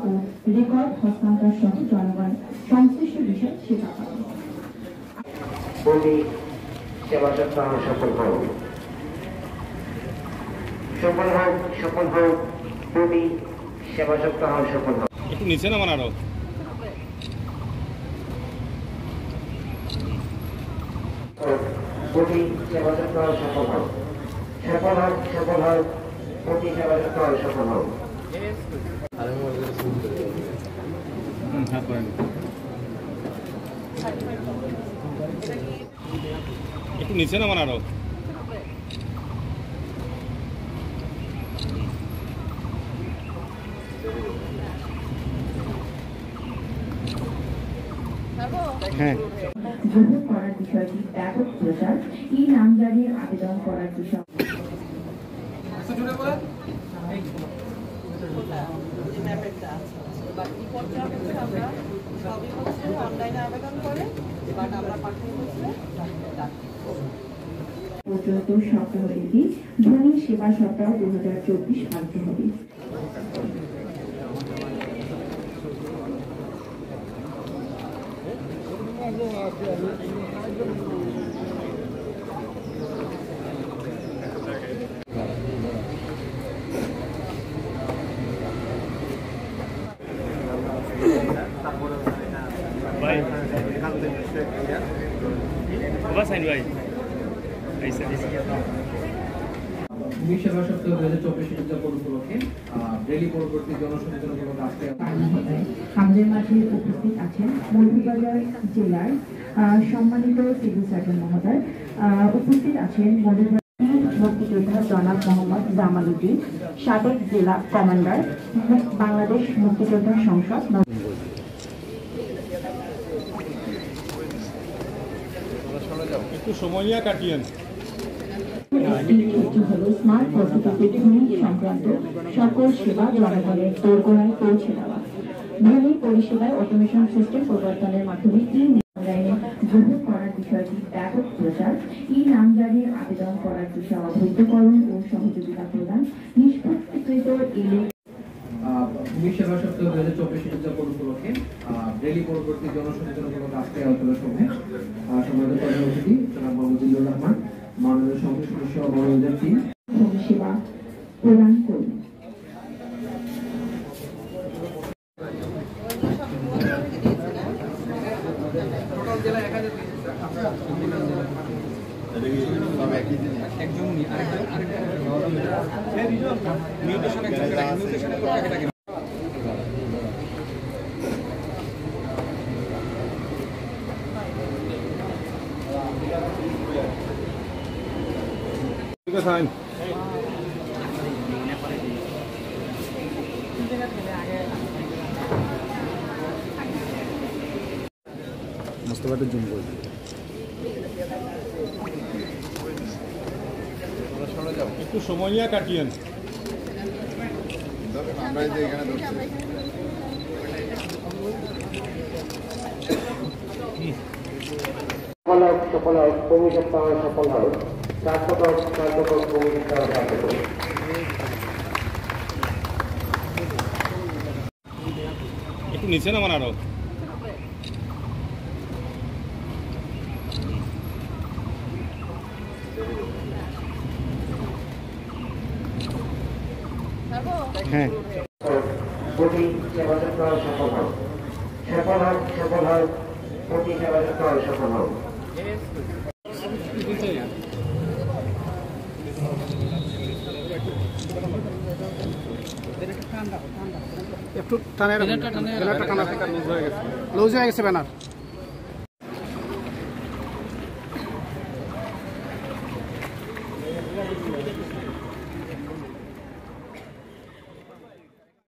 ও record হস্তান্তর সহ জনগণ সংশ্লিষ্ট বিষয় সেবা পালন। সেবা সপ্তাহ সফল হোক, সফল হোক, সফল হোক, সেবা সপ্তাহ সফল হোক। একটু নিচে নামান আরো। সেবা সপ্তাহ সফল হোক, সফল হোক, সফল হোক, সেবা সপ্তাহ সফল হোক। একটু নিচে নামান আরো। গ্রহণ করার বিষয়টি ব্যাপক প্রচার, ই নামজারির আবেদন করার বিষয়। পর্যন্ত সপ্তাহব্যাপী ভূমি সেবা সপ্তাহ 2024 পালিত হবে। ভূমি সেবা সপ্তাহ 2024 উদযাপন উপলক্ষে রেলি পরবর্তী জনসচেতনমূলক আজকে আমাদের মাঝে উপস্থিত আছেন মৌলভীবাজার জেলার সম্মানিত সিভিল সার্জন মহোদয়, উপস্থিত আছেন মুক্তিযোদ্ধা জনাব মোহাম্মদ জামাল উদ্দিন, সাবেক জেলা কমান্ডার, বাংলাদেশ মুক্তিযোদ্ধা সংসদ। একটু সময় নিয়ে কাটিয়েন। স্মার্ট পদ্ধতিতে ভূমি সংক্রান্ত সকল সেবা জনগণের দোরগোড়ায় পৌঁছে দেওয়া, ভূমি পরিষেবায় অটোমেশন সিস্টেম প্রবর্তনের মাধ্যমে অনলাইনে গ্রহণ করার বিষয়টি ব্যাপক প্রচার, ই নামজারির আবেদন করার বিষয় অবৈধকরণ ও সহযোগিতা প্রদান, নিষ্পত্তিকৃত ভূমি সেবা সপ্তাহ 2024 উদযাপন উপলক্ষে রেলি পরবর্তী জনসচেতনমূলক আজকে আলোচনা সভায় সম্মানিত প্রধান অতিথি জনাব মোহাম্মদুল্লাহ রহমান, মাননীয় সংসদ সদস্য মনোরঞ্জন সিং সেবা প্রদান করুন। মোস্তফাটা জুম করে একটু সময় নিয়ে কাটিয়েন। সফল হোক, সফল হোক, ভূমি সপ্তাহ সফল হোক, সার্থক হোক, সার্থক হোক, ভূমি সপ্তাহ সার্থক হোক। একটু নিচে নামান আরো। সেবা সপ্তাহ সফল হোক, সফল হোক, সফল হোক, সেবা সপ্তাহ সফল হোক। একটু টানে লুজ হয়ে গেছে ব্যানার।